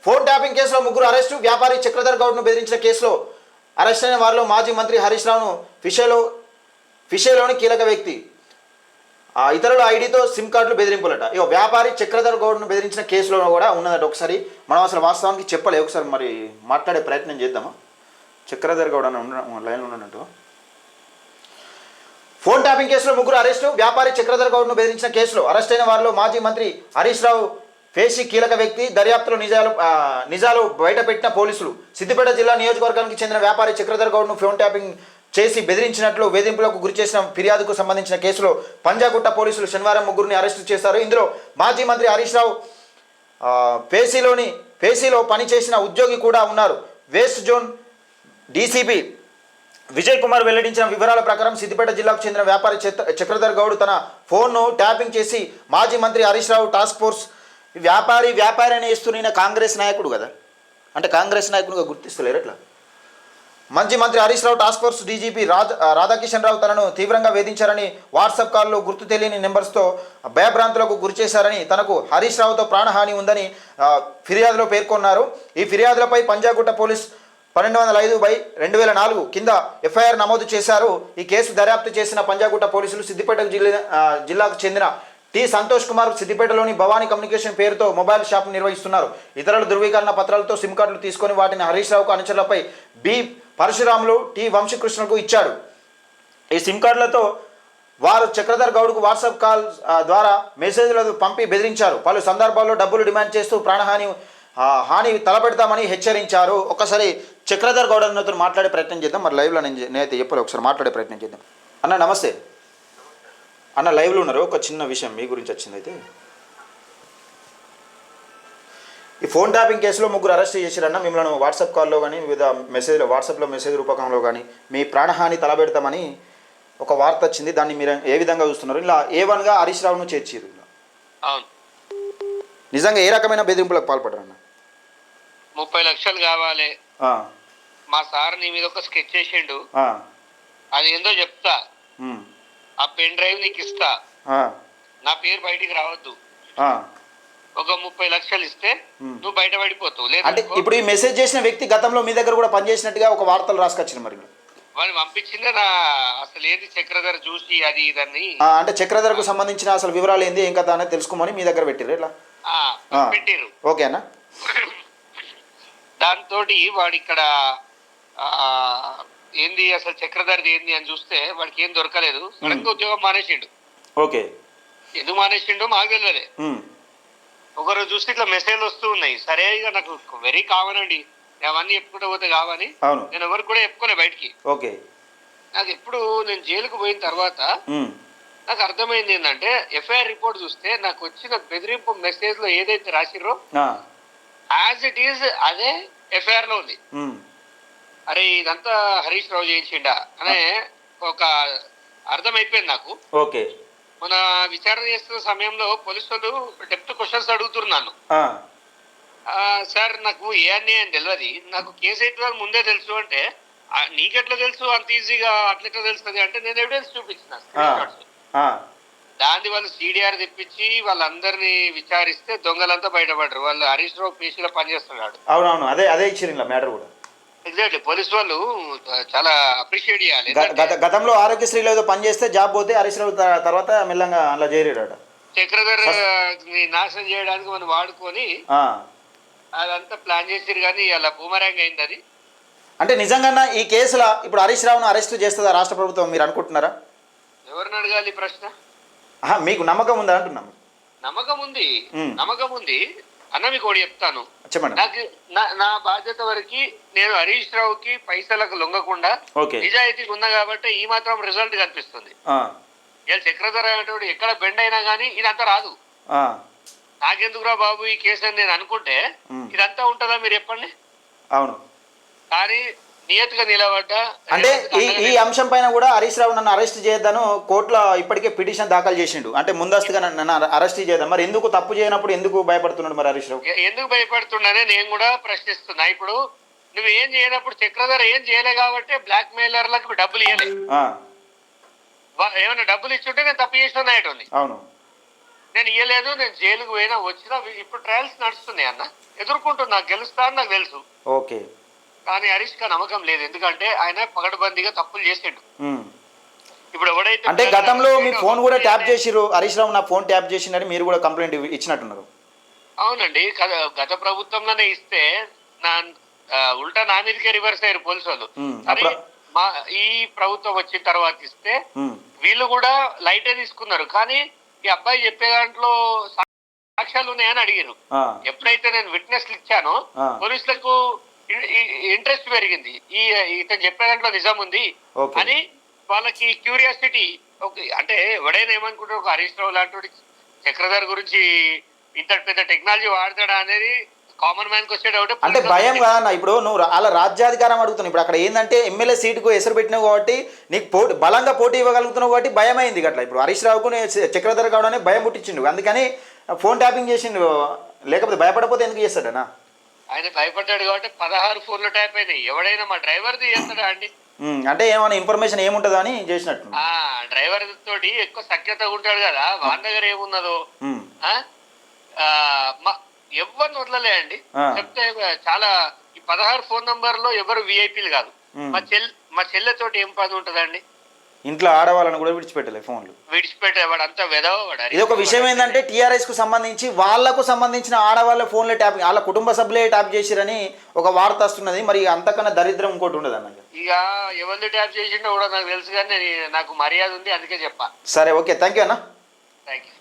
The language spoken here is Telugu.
ఫోన్ ట్యాపింగ్ కేసులో ముగ్గురు అరెస్టు. వ్యాపారి చక్రధర్ గౌడ్ను బెదిరించిన కేసులో అరెస్ట్ అయిన వారిలో మాజీ మంత్రి హరీష్ రావును ఫిషేలోని కీలక వ్యక్తి. ఇతరుల ఐడితో సిమ్ కార్డులు బెదిరింపులట. ఇక వ్యాపారి చక్రధర్ గౌడ్ను బెదిరించిన కేసులో కూడా ఉన్నదట. ఒకసారి మనం అసలు వాస్తవానికి చెప్పలే, ఒకసారి మరి మాట్లాడే ప్రయత్నం చేద్దామా. చక్రధర్ గౌడ్ అని లైన్లో ఉన్నట్టు. ఫోన్ ట్యాపింగ్ కేసులో ముగ్గురు అరెస్టు. వ్యాపారి చక్రధర్ గౌడ్ను బెదిరించిన కేసులో అరెస్ట్ అయిన వారిలో మాజీ మంత్రి హరీష్ రావు ఫేసి కీలక వ్యక్తి. దర్యాప్తులో నిజాలు బయటపెట్టిన పోలీసులు. సిద్దిపేట జిల్లా నియోజకవర్గానికి చెందిన వ్యాపారి చక్రధర్ గౌడ్ను ఫోన్ ట్యాపింగ్ చేసి బెదిరించినట్లు వేధింపులకు గురి చేసిన ఫిర్యాదుకు సంబంధించిన కేసులో పంజాగుట్ట పోలీసులు శనివారం ముగ్గురిని అరెస్టు చేశారు. ఇందులో మాజీ మంత్రి హరీష్ రావు ఫేసీలో పనిచేసిన ఉద్యోగి కూడా ఉన్నారు. West zone DCP Vijay Kumar వెల్లడించిన వివరాల ప్రకారం సిద్దిపేట జిల్లాకు చెందిన వ్యాపారి చక్రధర్ గౌడ్ తన ఫోన్ను ట్యాపింగ్ చేసి మాజీ మంత్రి హరీష్ రావు టాస్క్ ఫోర్స్ వ్యాపారి అనే ఇస్తున్న కాంగ్రెస్ నాయకుడు కదా, అంటే కాంగ్రెస్ నాయకుడిగా గుర్తిస్తలేరు ఎట్లా. మాజీ మంత్రి Harish Rao task force DGP Radhakishan రావు తనను తీవ్రంగా వేధించారని, వాట్సాప్ కాల్లో గుర్తు తెలియని నెంబర్స్తో భయభ్రాంతులకు గురి చేశారని, తనకు హరీష్ రావుతో ప్రాణహాని ఉందని ఫిర్యాదులో పేర్కొన్నారు. ఈ ఫిర్యాదులపై పంజాగుట్ట పోలీస్ 1205/2004 కింద ఎఫ్ఐఆర్ నమోదు చేశారు. ఈ కేసు దర్యాప్తు చేసిన పంజాగుట్ట పోలీసులు సిద్దిపేట జిల్లాకు చెందిన టి సంతోష్ కుమార్ సిద్దిపేటలోని భవానీ కమ్యూనికేషన్ పేరుతో మొబైల్ షాప్ నిర్వహిస్తున్నారు. ఇతరుల ధృవీకరణ పత్రాలతో సిమ్ కార్డులు తీసుకొని వాటిని హరీష్ రావుకు అనుచరులపై బి పరశురాములు టి వంశీకృష్ణకు ఇచ్చాడు. ఈ సిమ్ కార్డులతో వారు చక్రధర్ గౌడ్కు వాట్సాప్ కాల్ ద్వారా మెసేజ్లు పంపి బెదిరించారు. పలు సందర్భాల్లో డబ్బులు డిమాండ్ చేస్తూ హాని తలపెడతామని హెచ్చరించారు. ఒకసారి చక్రధర్ గౌడ్ అన్నతో మాట్లాడే ప్రయత్నం చేద్దాం. మరి లైవ్లో నేనైతే చెప్పలే, ఒకసారి మాట్లాడే ప్రయత్నం చేద్దాం. అన్న నమస్తే. అన్న లైవ్లో ఉన్నారు. ఒక చిన్న విషయం మీ గురించి వచ్చింది. అయితే ఈ ఫోన్ ట్యాపింగ్ కేసులో ముగ్గురు అరెస్ట్ చేశారన్న. మిమ్మల్ని వాట్సాప్ కాల్లో కానీ వివిధ వాట్సాప్లో మెసేజ్ రూపకంలో కానీ మీ ప్రాణహాని తలపెడతామని ఒక వార్త వచ్చింది. దాన్ని మీరు ఏ విధంగా చూస్తున్నారు? ఇలా A1గా హరీష్ రావును చేర్చారు. నిజంగా ఏ రకమైన బెదిరింపులకు పాల్పడ్డారన్న? 30 లక్షలు కావాలి, మా సార్ నీ మీద ఒక స్కెచ్ చేసిండు, అది ఏందో చెప్తా, ఆ పెన్ డ్రైవ్ నీకు ఇస్తా, నా పేరు బయటికి రావద్దు, ఒక 30 లక్షలు ఇస్తే నువ్వు బయట పడిపోతావు. అంటే ఇప్పుడు ఈ మెసేజ్ చేసిన వ్యక్తి గతంలో మీ దగ్గర కూడా పనిచేసినట్టుగా ఒక వార్తలు రాసుకొచ్చిన. మరి వాళ్ళు పంపించిందే నా అసలు ఏంది చక్రధర్ చూసి అది ఇదని, అంటే చక్రధర్కు సంబంధించిన అసలు వివరాలు ఏంది ఏం కదా అనేది తెలుసుకోమని మీ దగ్గర పెట్టారు. ఎట్లా పెట్టారు? ఓకే అన్న. దాంతో వాడు ఇక్కడ ఏంది అసలు చక్రధర్ది ఏంది అని చూస్తే వాడికి ఏం దొరకలేదు. సడన్గా ఉద్యోగం మానేసిండు. ఓకే, ఎందుకు మానేసిండో మాకు తెలియలే. ఒకరోజు చూస్తే ఇట్లా మెసేజ్ వస్తూ ఉన్నాయి. సరే ఇక నాకు వెరీ కామన్ అండి, అవన్నీ చెప్పుకుంటూ పోతే కావని నేను ఎవరికి కూడా చెప్పుకోలే బయటికి. ఓకే, నాకు ఎప్పుడు నేను జైలుకు పోయిన తర్వాత నాకు అర్థమైంది ఏంటంటే, ఎఫ్ఐఆర్ రిపోర్ట్ చూస్తే నాకు వచ్చిన బెదిరింపు మెసేజ్ లో ఏదైతే రాసిర్రో యాజ్ ఇట్ ఈజ్ అదే ఎఫ్ఐఆర్ లో ఉంది. అరే ఇదంతా హరీష్ రావు చేయించిండా అనే ఒక అర్థమైపోయింది నాకు. ఓకే, మన విచారణ చేస్తున్న సమయంలో పోలీసు వాళ్ళు డెప్త్ క్వశ్చన్స్ అడుగుతున్నారు. సార్ నాకు ఏ అన్యాయం తెలియదు, నాకు కేసు అయితే ముందే తెలుసు అంటే, నీకెట్లా తెలుసు అంత ఈజీగా అట్లెట్లా తెలుస్తుంది అంటే, నేను ఎవిడెన్స్ చూపించిన దాన్ని వాళ్ళు సిడిఆర్ తెప్పించి వాళ్ళందరినీ విచారిస్తే దొంగలంతా బయటపడరు. వాళ్ళు హరీష్ రావు పీసీలో పనిచేస్తున్నాడు. అవునవును, అదే అదే ఇచ్చారు మ్యాటర్ కూడా. ఎగ్జాక్ట్లీ, పోలీసు వాళ్ళు చాలా అప్రిషియేట్ చేయాలి. గతంలో ఆరోగ్యశ్రీలో ఏదో పని చేస్తే జాబ్ పోతే హరీష్ రావు తర్వాత మెల్లగా అలా చేరాడట. చక్రధర్ నాశనం చేయడానికి మనం వాడుకొని అదంతా ప్లాన్ చేసిరు, కానీ అలా బూమరాంగ్ అయింది అది. అంటే నిజంగా ఈ కేసులో ఇప్పుడు హరీష్ రావును అరెస్ట్ చేస్తుందా రాష్ట్ర ప్రభుత్వం మీరు అనుకుంటున్నారా? ఎవరిని అడగాలి ప్రశ్న? మీకు నమ్మకం ఉందా అంటున్నాము. నమ్మకం ఉంది, నమ్మకం ఉంది అన్న. మీకు ఒకటి చెప్తాను, చెప్పండి. నాకు నా బాధ్యత వరకు నేను హరీష్ రావుకి పైసలకు లొంగకుండా నిజాయితీగా ఉన్నా కాబట్టి ఈ మాత్రం రిజల్ట్ కనిపిస్తుంది. ఇలా చక్రధర్ అనేటువంటి ఎక్కడ బెండ్ అయినా కానీ ఇదంతా రాదు. నాకెందుకురా బాబు ఈ కేసు అని నేను అనుకుంటే ఇదంతా ఉంటుందా మీరు చెప్పండి? అవును, కానీ నియతిగా నిలబడ్డా. అంటే ఈ అంశం పైన కూడా హరీష్ రావు నన్ను అరెస్ట్ చేయొద్దాను కోర్టులో ఇప్పటికే పిటిషన్ దాఖలు చేసిండు. అంటే ముందస్తుగా నన్ను అరెస్ట్ చేద్దాం. మరి ఎందుకు తప్పు చేయనప్పుడు ఎందుకు భయపడుతున్నాడు మరి హరీష్ రావు? ఎందుకు భయపడుతున్నానే నేను కూడా ప్రశ్నిస్తున్నా. ఇప్పుడు నువ్వు ఏం చేయనప్పుడు చక్రధర్ ఏం చేయలే కాబట్టి బ్లాక్ మెయిలర్లకు డబ్బులు ఇవ్వలే. ఏమైనా డబ్బులు ఇచ్చుంటే నేను తప్పు చేసిన ఉంది. అవును, నేను ఇయ్యలేదు, నేను జైలుకు పోయినా వచ్చినా, ఇప్పుడు ట్రయల్స్ నడుస్తున్నాయి అన్న, ఎదుర్కొంటున్నా, గెలుస్తా అని నాకు తెలుసు. ఓకే. కానీ హరీష్ కి నమ్మకం లేదు, ఎందుకంటే ఆయన పగడబందీగా తప్పులు చేసిండు. ఇప్పుడు ఎవడైతే అంటే గతంలో మీ ఫోన్ కూడా ట్యాప్ చేసిరు, హరీష్ రావు నా ఫోన్ ట్యాప్ చేసిందని మీరు కూడా కంప్లైంట్ ఇచ్చినట్టున్నారు. అవునండి, గత ప్రభుత్వంలోనే ఇస్తే నా ఉల్టా నా మీదకే రివర్స్ అయ్యారు పోలీసు వాళ్ళు. మరి మా ఈ ప్రభుత్వం వచ్చిన తర్వాత ఇస్తే వీళ్ళు కూడా లైటే తీసుకున్నారు. కానీ ఈ అబ్బాయి చెప్పే దాంట్లో సాక్ష్యాలు ఉన్నాయని అడిగారు. ఎప్పుడైతే నేను విట్నెస్లు ఇచ్చానో పోలీసులకు ఇంట్రెస్ట్ పెరిగింది, ఇతను చెప్పే దాంట్లో నిజం ఉంది అని వాళ్ళకి క్యూరియాసిటీ. అంటే ఎవడైనా ఏమనుకుంటారు, ఒక హరీష్ రావు లాంటి చక్రధర్ గురించి ఇంత పెద్ద టెక్నాలజీ వాడతాడా అనేది కామన్ మ్యాన్ కి వచ్చేటప్పుడు అంటే భయం కాదన్న. ఇప్పుడు నువ్వు అలా రాజ్యాధికారం అడుగుతున్నావు, ఇప్పుడు అక్కడ ఏంటంటే ఎమ్మెల్యే సీటుకు ఎసరు పెట్టినావు కాబట్టి నీకు బలంగా పోటీ ఇవ్వగలుగుతున్నావు కాబట్టి భయం అయింది అట్లా. ఇప్పుడు హరీష్ రావుకు చక్రధర్ కావడానికి భయం పుట్టించిండు, అందుకని ఫోన్ ట్యాపింగ్ చేసిండు. లేకపోతే భయపడపోతే ఎందుకు చేస్తాడనా? ఆయన భయపడ్డాడు కాబట్టి 16 ఫోన్లు ట్యాప్ అయినాయి. ఎవడైనా మా డ్రైవర్ది చేస్తాడా అండి? అంటే ఏమైనా ఇన్ఫర్మేషన్ ఏముంటుందో అని చేసినట్టు. డ్రైవర్ తోటి ఎక్కువ సఖ్యత ఉంటాడు కదా, వాళ్ళ దగ్గర ఏమున్నదో ఎవరిని వదలలే అండి. చెప్తే చాలా ఈ 16 ఫోన్ నంబర్ లో ఎవరు విఐపీలు కాదు. మా చెల్లెతోటి ఏం పని ఉంటదండి? ఇంట్లో ఆడవాళ్ళని కూడా విడిచిపెట్టలే ఫోన్లు, విడిచిపెట్టేవాడు అంతా వెదవవాడు. ఇది ఒక విషయం ఏంటంటే టీఆర్ఎస్ కు సంబంధించి వాళ్లకు సంబంధించిన ఆడవాళ్ళ ఫోన్లే ట్యాప్, వాళ్ళ కుటుంబ సభ్యులే ట్యాప్ చేసిరని ఒక వార్త వస్తున్నది. మరి అంతకన్నా దరిద్రం ఇంకోటి ఉండదు అన్న. ఇక ఎవరిని ట్యాప్ చేసిండో కూడా నాకు తెలుసు, కానీ నాకు మర్యాద ఉంది అందుకే చెప్పా. సరే, ఓకే, థ్యాంక్ యూ అన్న. Thank you.